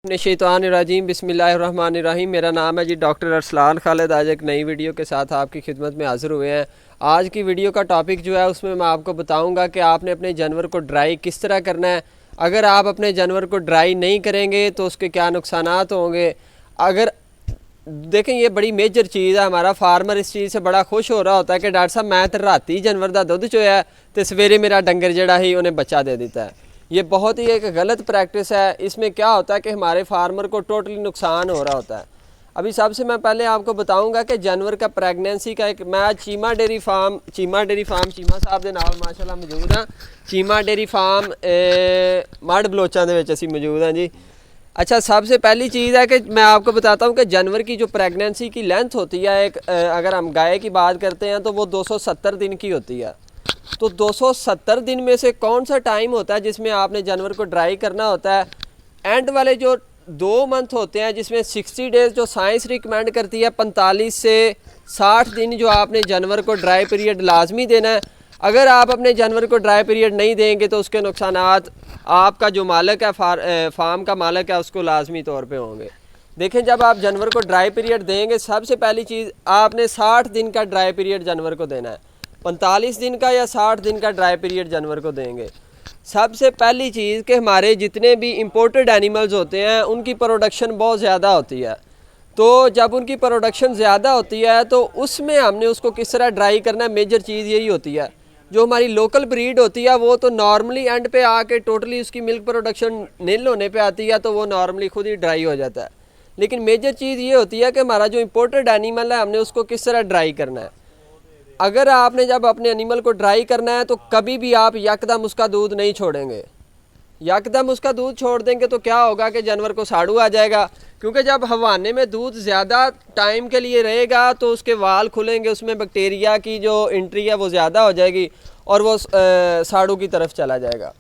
शैतानिर्रजीम बिस्मिल्लाहिर्रहमानिर्रहीम। मेरा नाम है जी डॉक्टर अरसलान खालिद। आज एक नई वीडियो के साथ आपकी खिदमत में हाज़िर हुए हैं। आज की वीडियो का टॉपिक जो है उसमें मैं आपको बताऊंगा कि आपने अपने जानवर को ड्राई किस तरह करना है। अगर आप अपने जानवर को ड्राई नहीं करेंगे तो उसके क्या नुकसानात होंगे। अगर देखें, ये बड़ी मेजर चीज़ है। हमारा फार्मर इस चीज़ से बड़ा खुश हो रहा होता है कि डॉक्टर साहब मैं तो राती जानवर का दुध चोया तो सवेरे मेरा डंगर जड़ा ही उन्हें बच्चा दे देता है। ये बहुत ही एक गलत प्रैक्टिस है। इसमें क्या होता है कि हमारे फार्मर को टोटली नुकसान हो रहा होता है। अभी सबसे मैं पहले आपको बताऊंगा कि जानवर का प्रेगनेंसी का एक मैं चीमा डेयरी फार्म चीमा साहब के नाल माशाल्लाह मौजूद हाँ। चीमा डेयरी फार्म मड बलोचा दे विच असीं मौजूद हाँ जी। अच्छा, सबसे पहली चीज़ है कि मैं आपको बताता हूँ कि जानवर की जो प्रेगनेंसी की लेंथ होती है, एक अगर हम गाय की बात करते हैं तो वो 270 दिन की होती है। तो 270 दिन में से कौन सा टाइम होता है जिसमें आपने जानवर को ड्राई करना होता है। एंड वाले जो 2 मंथ होते हैं जिसमें 60 डेज़ जो साइंस रिकमेंड करती है, 45 से 60 दिन जो आपने जानवर को ड्राई पीरियड लाजमी देना है। अगर आप अपने जानवर को ड्राई पीरियड नहीं देंगे तो उसके नुकसानात आपका जो मालिक है फार्म का मालिक है उसको लाजमी तौर पे होंगे। देखें, जब आप जानवर को ड्राई पीरियड देंगे, सबसे पहली चीज़ आपने 60 दिन का ड्राई पीरियड जानवर को देना है। 45 दिन का या 60 दिन का ड्राई पीरियड जानवर को देंगे। सबसे पहली चीज़ कि हमारे जितने भी इंपोर्टेड एनिमल्स होते हैं उनकी प्रोडक्शन बहुत ज़्यादा होती है। तो जब उनकी प्रोडक्शन ज़्यादा होती है तो उसमें हमने उसको किस तरह ड्राई करना है, मेजर चीज़ यही होती है। जो हमारी लोकल ब्रीड होती है वो तो नॉर्मली एंड पे आके टोटली उसकी मिल्क प्रोडक्शन नील होने पे आती है, तो वो नॉर्मली खुद ही ड्राई हो जाता है। लेकिन मेजर चीज़ ये होती है कि हमारा जो इंपोर्टेड एनिमल है हमने उसको किस तरह ड्राई करना है। अगर आपने जब अपने एनिमल को ड्राई करना है तो कभी भी आप यकदम उसका दूध नहीं छोड़ेंगे। यकदम उसका दूध छोड़ देंगे तो क्या होगा कि जानवर को साड़ू आ जाएगा, क्योंकि जब हवाने में दूध ज़्यादा टाइम के लिए रहेगा तो उसके वाल खुलेंगे, उसमें बैक्टीरिया की जो एंट्री है वो ज़्यादा हो जाएगी और वो साड़ू की तरफ चला जाएगा।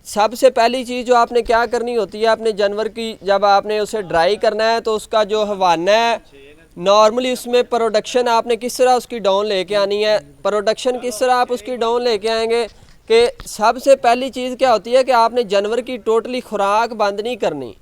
सबसे पहली चीज़ जो आपने क्या करनी होती है अपने जानवर की, जब आपने उसे ड्राई करना है तो उसका जो हवाना है नॉर्मली उसमें प्रोडक्शन आपने किस तरह उसकी डाउन लेके आनी है। प्रोडक्शन किस तरह आप उसकी डाउन लेके आएंगे कि सबसे पहली चीज़ क्या होती है कि आपने जानवर की टोटली खुराक बंद नहीं करनी।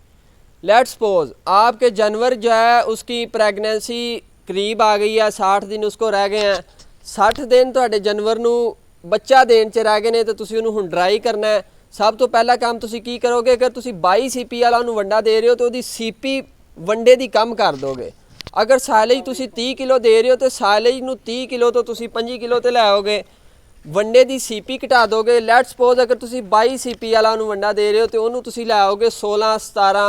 लेट्स सपोज आपके जानवर जो है उसकी प्रेगनेंसी करीब आ गई है, 60 दिन उसको रह गए हैं। 60 दिन ਤੁਹਾਡੇ जानवर ਨੂੰ ਬੱਚਾ ਦੇਣ 'ਚ ਰਹਿ ਗਏ ਨੇ ਤੇ ਤੁਸੀਂ ਉਹਨੂੰ ਹੁਣ ਡਰਾਈ ਕਰਨਾ ਹੈ। ਸਭ ਤੋਂ ਪਹਿਲਾ ਕੰਮ ਤੁਸੀਂ ਕੀ ਕਰੋਗੇ, ਅਗਰ ਤੁਸੀਂ 22 ਸੀਪੀ ਵਾਲਾ ਉਹਨੂੰ ਵੰਡਾ ਦੇ ਰਹੇ ਹੋ ਤਾਂ ਉਹਦੀ ਸੀਪੀ ਵੰਡੇ ਦੀ ਕਮ ਕਰ ਦੋਗੇ। अगर साइलेज तुसी 30 किलो दे रहे हो तो साइलेज नू 30 किलो तो तुसी 25 किलो ते ले आओगे। वंडे दी सीपी घटा दोगे। लेट सपोज अगर तुसी 22 सीपी वाला उन्होंने वंडा दे रहे हो तो उन्होंने तुसी ले आओगे 16, 17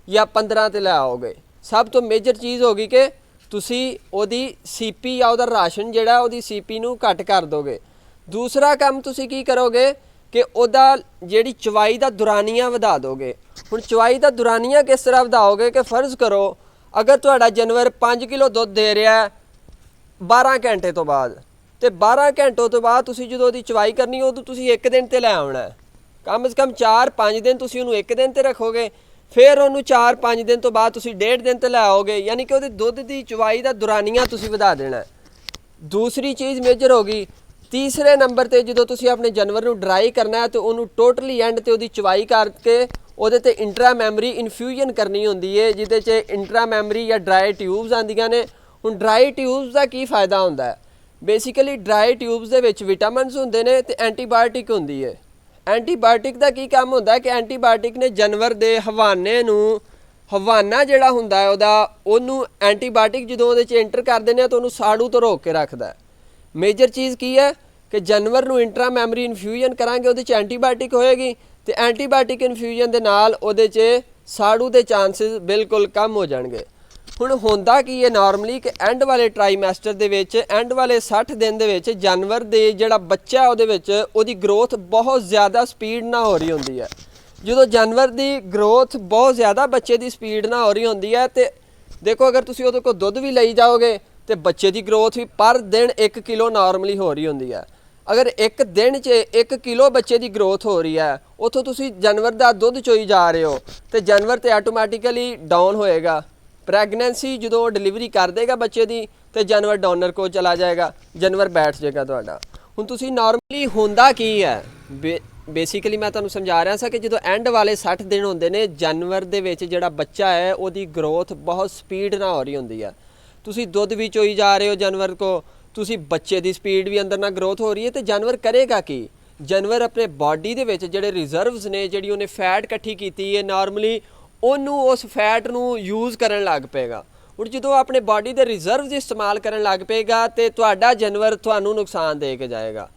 या 15 ते ले आओगे। सब तो मेजर चीज़ होगी कि तुसी ओदी सीपी या उहदा राशन जिहड़ा ओदी सीपी नू घट कर दोगे। दूसरा काम तुसी की करोगे कि ओदा जिहड़ी चवाई दा दुरानिया वधा दोगे। हुण चवाई दा दुरानिया किस तरह वधाओगे कि फ़र्ज़ करो अगर तुहाडा जानवर 5 किलो दुध दे रहा है 12 घंटे तो बाद, तो 12 घंटों तो बाद तुसी जो उसकी चवाई करनी उदों तुसी 1 दिन ते लै आउणा है। कम से कम 4-5 दिन तुसी उन्होंने 1 दिन ते रखोगे, फिर उन्होंने 4-5 दिन तो बाद तुसी 1.5 दिन ते लै आओगे। यानी कि उहदे दुध की चवाई का दुरानिया तुसी वधा देना है। दूसरी चीज़ मेजर होगी। तीसरे नंबर पर जो तुसी अपने जानवर को ड्राई करना है तो उन्होंने टोटली एंड ते उहदी चवाई करके ਉਹਦੇ ਤੇ ਇੰਟਰਾ ਮੈਮਰੀ ਇਨਫਿਊਜ਼ਨ ਕਰਨੀ ਹੁੰਦੀ ਹੈ, ਜਿਹਦੇ 'ਚ ਇੰਟਰਾ ਮੈਮਰੀ ਜਾਂ ਡਰਾਈ ਟਿਊਬਸ ਆਉਂਦੀਆਂ ਨੇ। ਹੁਣ ਡਰਾਈ ਟਿਊਬਸ ਦਾ ਕੀ ਫਾਇਦਾ ਹੁੰਦਾ ਹੈ, ਬੇਸਿਕਲੀ ਡਰਾਈ ਟਿਊਬਸ ਦੇ ਵਿੱਚ ਵਿਟਾਮਿਨਸ ਹੁੰਦੇ ਨੇ ਤੇ ਐਂਟੀਬਾਇਓਟਿਕ ਹੁੰਦੀ ਹੈ। ਐਂਟੀਬਾਇਓਟਿਕ ਦਾ ਕੀ ਕੰਮ ਹੁੰਦਾ ਹੈ ਕਿ ਐਂਟੀਬਾਇਓਟਿਕ ਨੇ ਜਾਨਵਰ ਦੇ ਹਵਾਨੇ ਨੂੰ ਹਵਾਨਾ ਜਿਹੜਾ ਹੁੰਦਾ ਹੈ ਉਹਨੂੰ ਐਂਟੀਬਾਇਓਟਿਕ ਜਦੋਂ ਉਹਦੇ 'ਚ ਐਂਟਰ ਕਰਦੇ ਨੇ ਤਾਂ ਉਹਨੂੰ ਸਾੜੂ ਤੋਂ ਰੋਕ ਕੇ ਰੱਖਦਾ। ਮੇਜਰ ਚੀਜ਼ ਕੀ ਹੈ ਕਿ ਜਾਨਵਰ ਨੂੰ ਇੰਟਰਾ ਮੈਮਰੀ ਇਨਫਿਊਜ਼ਨ ਕਰਾਂਗੇ, ਉਹਦੇ 'ਚ ਐਂਟੀਬਾਇਓਟਿਕ ਹੋਏਗੀ तो एंटीबायोटिक इनफ्यूजन के नाल उहदे च साड़ू के चांसिस बिल्कुल कम हो जाएंगे। हुण होंदा की है नॉर्मली कि एंड वाले ट्राईमैस्टर दे विच एंड वाले 60 दिन दे विच जानवर दे जिहड़ा बच्चा उहदे विच उहदी ग्रोथ बहुत ज़्यादा स्पीड ना हो रही होंदी है। जो जानवर की ग्रोथ बहुत ज़्यादा बच्चे की स्पीड ना हो रही होंदी है तो देखो अगर तुसीं उहदे कोल दुध भी लई जाओगे तो बच्चे की ग्रोथ भी पर दिन 1 किलो नॉर्मली हो रही होंदी है। अगर एक दिन च 1 किलो बच्चे की ग्रोथ हो रही है, उतों तुसी जानवर का दुध चोई जा रहे हो तो जानवर तो आटोमैटिकली डाउन होएगा। प्रैगनेंसी जो डिलीवरी कर देगा बच्चे की तो जानवर डॉनर को चला जाएगा, जानवर बैठ जाएगा तुहाडा। हुण तुसी नॉर्मली होंदा की है ਬੇਸਿਕਲੀ ਮੈਂ ਤੁਹਾਨੂੰ ਸਮਝਾ ਰਿਹਾ ਸਾਂ ਕਿ ਜਦੋਂ ਐਂਡ ਵਾਲੇ 60 ਦਿਨ ਹੁੰਦੇ ਨੇ ਜਾਨਵਰ ਦੇ ਵਿੱਚ ਜਿਹੜਾ ਬੱਚਾ ਹੈ ਉਹਦੀ ਗਰੋਥ ਬਹੁਤ ਸਪੀਡ ਨਾਲ ਹੋ ਰਹੀ ਹੁੰਦੀ ਹੈ। ਤੁਸੀਂ ਦੁੱਧ ਵੀ ਚੋਈ ਜਾ ਰਹੇ ਹੋ ਜਾਨਵਰ ਕੋ, ਤੁਸੀਂ ਬੱਚੇ ਦੀ ਸਪੀਡ ਵੀ ਅੰਦਰ ਨਾਲ ਗਰੋਥ ਹੋ ਰਹੀ ਹੈ, ਤੇ ਜਾਨਵਰ ਕਰੇਗਾ ਕੀ? ਜਾਨਵਰ ਆਪਣੇ ਬਾਡੀ ਦੇ ਵਿੱਚ ਜਿਹੜੇ ਰਿਜ਼ਰਵਸ ਨੇ, ਜਿਹੜੀ ਉਹਨੇ ਫੈਟ ਇਕੱਠੀ ਕੀਤੀ ਹੈ ਨਾਰਮਲੀ, ਉਹਨੂੰ ਉਸ ਫੈਟ ਨੂੰ ਯੂਜ਼ ਕਰਨ ਲੱਗ ਪਏਗਾ। ਹੁਣ ਜਦੋਂ ਆਪਣੇ ਬਾਡੀ ਦੇ ਰਿਜ਼ਰਵਸ ਇਸਤੇਮਾਲ ਕਰਨ ਲੱਗ ਪਏਗਾ ਤੇ ਤੁਹਾਡਾ ਜਾਨਵਰ ਤੁਹਾਨੂੰ ਨੁਕਸਾਨ ਦੇ ਕੇ ਜਾਏਗਾ।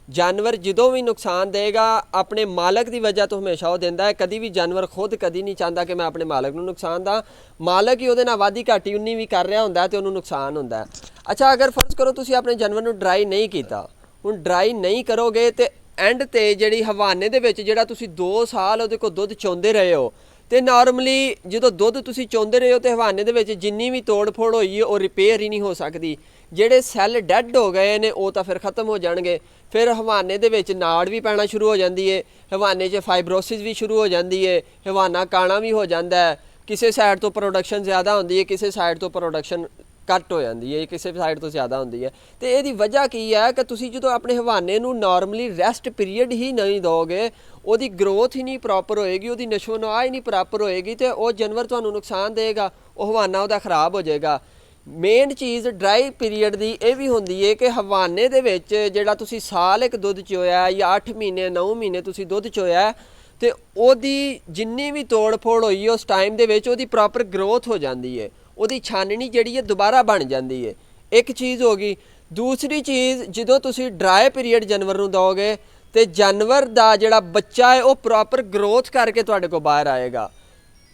ਜਾਨਵਰ ਜਦੋਂ ਵੀ ਨੁਕਸਾਨ ਦੇਗਾ ਆਪਣੇ ਮਾਲਕ ਦੀ ਵਜ੍ਹਾ ਤੋਂ ਹਮੇਸ਼ਾ ਉਹ ਦਿੰਦਾ ਹੈ। ਕਦੀ ਵੀ ਜਾਨਵਰ ਖੁਦ ਕਦੀ ਨਹੀਂ ਚਾਹੁੰਦਾ ਕਿ ਮੈਂ ਆਪਣੇ ਮਾਲਕ ਨੂੰ ਨੁਕਸਾਨ ਦਾਂ। ਮਾਲਕ ਹੀ ਉਹਦੇ ਨਾਲ ਵਾਧੀ ਘਾਟੀ ਉਨੀ ਵੀ ਕਰ ਰਿਹਾ ਹੁੰਦਾ ਤੇ ਉਹਨੂੰ ਨੁਕਸਾਨ ਹੁੰਦਾ। ਅੱਛਾ, ਅਗਰ ਫਰਜ਼ ਕਰੋ ਤੁਸੀਂ ਆਪਣੇ ਜਾਨਵਰ ਨੂੰ ਡਰਾਈ ਨਹੀਂ ਕੀਤਾ, ਹੁਣ ਡਰਾਈ ਨਹੀਂ ਕਰੋਗੇ ਤੇ ਐਂਡ ਤੇ ਜਿਹੜੀ ਹਵਾਨੇ ਦੇ ਵਿੱਚ ਜਿਹੜਾ ਤੁਸੀਂ 2 ਸਾਲ ਉਹਦੇ ਕੋਲ ਦੁੱਧ ਚੋਂਦੇ ਰਹੇ ਹੋ, ਤੇ ਨਾਰਮਲੀ ਜਦੋਂ ਦੁੱਧ ਤੁਸੀਂ ਚੋਂਦੇ ਰਹੇ ਹੋ ਤੇ ਹਵਾਨੇ ਦੇ ਵਿੱਚ ਜਿੰਨੀ ਵੀ ਤੋੜ ਫੋੜ ਹੋਈ ਹੈ ਉਹ ਰਿਪੇਅਰ ਹੀ ਨਹੀਂ ਹੋ ਸਕਦੀ। ਜਿਹੜੇ ਸੈੱਲ ਡੈੱਡ ਹੋ ਗਏ ਨੇ ਉਹ ਤਾਂ ਫਿਰ ਖ਼ਤਮ ਹੋ ਜਾਣਗੇ। ਫਿਰ ਹਵਾਨੇ ਦੇ ਵਿੱਚ ਨਾੜ ਵੀ ਪੈਣਾ ਸ਼ੁਰੂ ਹੋ ਜਾਂਦੀ ਹੈ, ਹਵਾਨੇ 'ਚ ਫਾਈਬਰੋਸਿਸ ਵੀ ਸ਼ੁਰੂ ਹੋ ਜਾਂਦੀ ਹੈ, ਹਵਾਨਾ ਕਾਣਾ ਵੀ ਹੋ ਜਾਂਦਾ ਹੈ। ਕਿਸੇ ਸਾਈਡ ਤੋਂ ਪ੍ਰੋਡਕਸ਼ਨ ਜ਼ਿਆਦਾ ਹੁੰਦੀ ਹੈ, ਕਿਸੇ ਸਾਈਡ ਤੋਂ ਪ੍ਰੋਡਕਸ਼ਨ ਘੱਟ ਹੋ ਜਾਂਦੀ ਹੈ, ਕਿਸੇ ਸਾਈਡ ਤੋਂ ਜ਼ਿਆਦਾ ਹੁੰਦੀ ਹੈ। ਤੇ ਇਹਦੀ ਵਜ੍ਹਾ ਕੀ ਹੈ ਕਿ ਤੁਸੀਂ ਜਦੋਂ ਆਪਣੇ ਹਵਾਨੇ ਨੂੰ ਨਾਰਮਲੀ ਰੈਸਟ ਪੀਰੀਅਡ ਹੀ ਨਹੀਂ ਦਿਓਗੇ, ਉਹਦੀ ਗਰੋਥ ਹੀ ਨਹੀਂ ਪ੍ਰੋਪਰ ਹੋਏਗੀ, ਉਹਦੀ ਨਸ਼ੋ ਨੁਮਾ ਹੀ ਨਹੀਂ ਪ੍ਰੋਪਰ ਹੋਏਗੀ, ਤੇ ਉਹ ਜਾਨਵਰ ਤੁਹਾਨੂੰ ਨੁਕਸਾਨ ਦੇਗਾ, ਉਹ ਹਵਾਨਾ ਉਹਦਾ ਖ਼ਰਾਬ ਹੋ ਜਾਏਗਾ। ਮੇਨ ਚੀਜ਼ ਡਰਾਈ ਪੀਰੀਅਡ ਦੀ ਇਹ ਵੀ ਹੁੰਦੀ ਹੈ ਕਿ ਹਵਾਨੇ ਦੇ ਵਿੱਚ ਜਿਹੜਾ ਤੁਸੀਂ ਸਾਲ ਇੱਕ ਦੁੱਧ ਚੋਇਆ ਜਾਂ 8 ਮਹੀਨੇ 9 ਮਹੀਨੇ ਤੁਸੀਂ ਦੁੱਧ ਚੋਇਆ, ਤੇ ਉਹਦੀ ਜਿੰਨੀ ਵੀ ਤੋੜ ਫੋੜ ਹੋਈ ਉਸ ਟਾਈਮ ਦੇ ਵਿੱਚ ਉਹਦੀ ਪ੍ਰੋਪਰ ਗਰੋਥ ਹੋ ਜਾਂਦੀ ਹੈ, ਉਹਦੀ ਛਾਨਣੀ ਜਿਹੜੀ ਹੈ ਦੁਬਾਰਾ ਬਣ ਜਾਂਦੀ ਹੈ। ਇੱਕ ਚੀਜ਼ ਹੋ ਗਈ। ਦੂਸਰੀ ਚੀਜ਼, ਜਦੋਂ ਤੁਸੀਂ ਡਰਾਈ ਪੀਰੀਅਡ ਜਾਨਵਰ ਨੂੰ ਦਿਓਗੇ ਤੇ ਜਾਨਵਰ ਦਾ ਜਿਹੜਾ ਬੱਚਾ ਹੈ ਉਹ ਪ੍ਰੋਪਰ ਗਰੋਥ ਕਰਕੇ ਤੁਹਾਡੇ ਕੋਲ ਬਾਹਰ ਆਏਗਾ।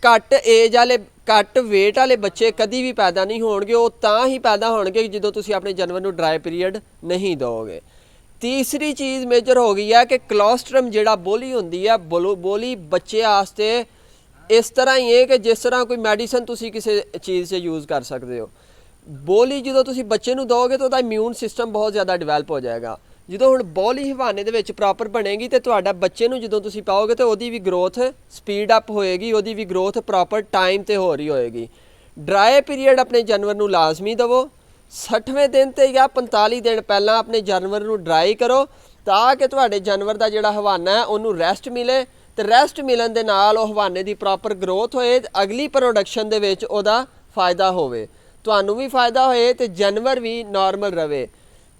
ਘੱਟ ਏਜ ਵਾਲੇ ਘੱਟ ਵੇਟ ਵਾਲੇ ਬੱਚੇ ਕਦੀ ਵੀ ਪੈਦਾ ਨਹੀਂ ਹੋਣਗੇ, ਉਹ ਤਾਂ ਹੀ ਪੈਦਾ ਹੋਣਗੇ ਜਦੋਂ ਤੁਸੀਂ ਆਪਣੇ ਜਾਨਵਰ ਨੂੰ ਡਰਾਈ ਪੀਰੀਅਡ ਨਹੀਂ ਦਿਓਗੇ। ਤੀਸਰੀ ਚੀਜ਼ ਮੇਜਰ ਹੋ ਗਈ ਹੈ ਕਿ ਕਲੋਸਟਰਮ ਜਿਹੜਾ ਬੋਲੀ ਹੁੰਦੀ ਹੈ, ਬੋਲੀ ਬੱਚੇ ਵਾਸਤੇ ਇਸ ਤਰ੍ਹਾਂ ਹੀ ਹੈ ਕਿ ਜਿਸ ਤਰ੍ਹਾਂ ਕੋਈ ਮੈਡੀਸਨ ਤੁਸੀਂ ਕਿਸੇ ਚੀਜ਼ 'ਚ ਯੂਜ਼ ਕਰ ਸਕਦੇ ਹੋ। ਬੋਲੀ ਜਦੋਂ ਤੁਸੀਂ ਬੱਚੇ ਨੂੰ ਦਿਓਗੇ ਤਾਂ ਉਹਦਾ ਇਮਿਊਨ ਸਿਸਟਮ ਬਹੁਤ ਜ਼ਿਆਦਾ ਡਿਵੈਲਪ ਹੋ ਜਾਏਗਾ। ਜਦੋਂ ਹੁਣ ਬੋਲੀ ਹਵਾਨੇ ਦੇ ਵਿੱਚ ਪ੍ਰੋਪਰ ਬਣੇਗੀ ਤੇ ਤੁਹਾਡਾ ਬੱਚੇ ਨੂੰ ਜਦੋਂ ਤੁਸੀਂ ਪਾਓਗੇ ਤਾਂ ਉਹਦੀ ਵੀ ਗਰੋਥ ਸਪੀਡ ਅਪ ਹੋਏਗੀ, ਉਹਦੀ ਵੀ ਗਰੋਥ ਪ੍ਰੋਪਰ ਟਾਈਮ 'ਤੇ ਹੋ ਰਹੀ ਹੋਏਗੀ। ਡਰਾਈ ਪੀਰੀਅਡ ਆਪਣੇ ਜਾਨਵਰ ਨੂੰ ਲਾਜ਼ਮੀ ਦੇਵੋ। 60ਵੇਂ ਦਿਨ ਤੇ ਜਾਂ 45 ਦਿਨ ਪਹਿਲਾਂ ਆਪਣੇ ਜਾਨਵਰ ਨੂੰ ਡਰਾਈ ਕਰੋ ਤਾਂ ਕਿ ਤੁਹਾਡੇ ਜਾਨਵਰ ਦਾ ਜਿਹੜਾ ਹਵਾਨਾ ਹੈ ਉਹਨੂੰ ਰੈਸਟ ਮਿਲੇ, ਤੇ ਰੈਸਟ ਮਿਲਣ ਦੇ ਨਾਲ ਉਹ ਹਵਾਨੇ ਦੀ ਪ੍ਰੋਪਰ ਗਰੋਥ ਹੋਏ, ਅਗਲੀ ਪ੍ਰੋਡਕਸ਼ਨ ਦੇ ਵਿੱਚ ਉਹਦਾ ਫਾਇਦਾ ਹੋਵੇ, ਤੁਹਾਨੂੰ ਵੀ ਫਾਇਦਾ ਹੋਏ ਤੇ ਜਾਨਵਰ ਵੀ ਨਾਰਮਲ ਰਵੇ।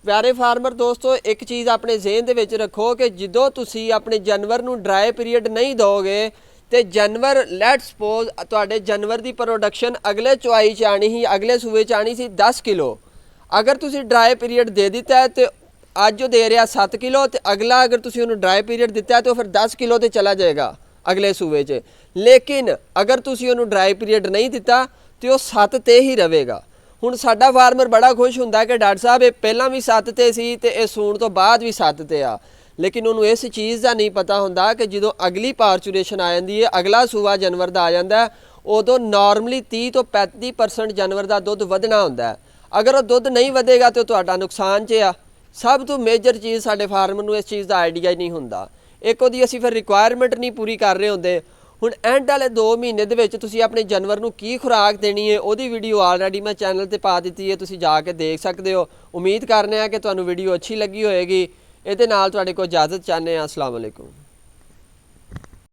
ਪਿਆਰੇ ਫਾਰਮਰ ਦੋਸਤੋ, ਇੱਕ ਚੀਜ਼ ਆਪਣੇ ਜ਼ਿਹਨ ਦੇ ਵਿੱਚ ਰੱਖੋ ਕਿ ਜਦੋਂ ਤੁਸੀਂ ਆਪਣੇ ਜਾਨਵਰ ਨੂੰ ਡਰਾਈ ਪੀਰੀਅਡ ਨਹੀਂ ਦਿਓਗੇ ਤੇ ਜਾਨਵਰ ਲੈਟ ਸਪੋਜ਼ ਤੁਹਾਡੇ ਜਾਨਵਰ ਦੀ ਪ੍ਰੋਡਕਸ਼ਨ ਅਗਲੇ ਚੁਆਈ 'ਚ ਆਣੀ ਸੀ, ਅਗਲੇ ਸੂਏ 'ਚ ਆਣੀ ਸੀ 10 ਕਿਲੋ। ਅਗਰ ਤੁਸੀਂ ਡਰਾਈ ਪੀਰੀਅਡ ਦੇ ਦਿੱਤਾ ਹੈ ਤੇ ਅੱਜ ਉਹ ਦੇ ਰਿਹਾ 7 ਕਿਲੋ, ਤੇ ਅਗਲਾ ਅਗਰ ਤੁਸੀਂ ਉਹਨੂੰ ਡਰਾਈ ਪੀਰੀਅਡ ਦਿੱਤਾ ਹੈ ਤਾਂ ਉਹ ਫਿਰ 10 ਕਿਲੋ ਤੇ ਚਲਾ ਜਾਏਗਾ ਅਗਲੇ ਸੂਏ 'ਚ। ਲੇਕਿਨ ਅਗਰ ਤੁਸੀਂ ਉਹਨੂੰ ਡਰਾਈ ਪੀਰੀਅਡ ਨਹੀਂ ਦਿੱਤਾ ਤੇ ਉਹ 7 ਤੇ ਹੀ ਰਹੇਗਾ। ਹੁਣ ਸਾਡਾ ਫਾਰਮਰ ਬੜਾ ਖੁਸ਼ ਹੁੰਦਾ ਕਿ ਡਾਕਟਰ ਸਾਹਿਬ ਇਹ ਪਹਿਲਾਂ ਵੀ 7 ਤੇ ਸੀ ਤੇ ਇਹ ਸੂਣ ਤੋਂ ਬਾਅਦ ਵੀ 7 ਤੇ ਆ, ਲੇਕਿਨ ਉਹਨੂੰ ਇਸ ਚੀਜ਼ ਦਾ ਨਹੀਂ ਪਤਾ ਹੁੰਦਾ ਕਿ ਜਦੋਂ ਅਗਲੀ ਪਾਰਚੂਰੇਸ਼ਨ ਆ ਜਾਂਦੀ ਹੈ, ਅਗਲਾ ਸੂਆ ਜਾਨਵਰ ਦਾ ਆ ਜਾਂਦਾ, ਉਦੋਂ ਨਾਰਮਲੀ 30 ਤੋਂ 35% ਜਾਨਵਰ ਦਾ ਦੁੱਧ ਵਧਣਾ ਹੁੰਦਾ। ਅਗਰ ਉਹ ਦੁੱਧ ਨਹੀਂ ਵਧੇਗਾ ਤਾਂ ਤੁਹਾਡਾ ਨੁਕਸਾਨ 'ਚ ਆ। ਸਭ ਤੋਂ ਮੇਜਰ ਚੀਜ਼ ਸਾਡੇ ਫਾਰਮਰ ਨੂੰ ਇਸ ਚੀਜ਼ ਦਾ ਆਈਡੀਆ ਹੀ ਨਹੀਂ ਹੁੰਦਾ। ਇੱਕ ਉਹਦੀ ਅਸੀਂ ਫਿਰ ਰਿਕੁਆਇਰਮੈਂਟ ਨਹੀਂ ਪੂਰੀ ਕਰ ਰਹੇ ਹੁੰਦੇ। ਹੁਣ ਐਂਡ ਵਾਲੇ 2 ਮਹੀਨੇ ਦੇ ਵਿੱਚ ਤੁਸੀਂ ਆਪਣੇ ਜਾਨਵਰ ਨੂੰ ਕੀ ਖੁਰਾਕ ਦੇਣੀ ਹੈ ਉਹਦੀ ਵੀਡੀਓ ਆਲਰੇਡੀ ਮੈਂ ਚੈਨਲ ਤੇ ਪਾ ਦਿੱਤੀ ਹੈ, ਤੁਸੀਂ ਜਾ ਕੇ ਦੇਖ ਸਕਦੇ ਹੋ। ਉਮੀਦ ਕਰਨੇ ਆ ਕਿ ਤੁਹਾਨੂੰ ਵੀਡੀਓ ਅੱਛੀ ਲੱਗੀ ਹੋਏਗੀ। ਇਹਦੇ ਨਾਲ ਤੁਹਾਡੇ ਕੋਲ ਇਜਾਜ਼ਤ ਚਾਹੁੰਦੇ ਹਾਂ। ਅਸਲਾਮ ਵਾਲੇਕੁਮ।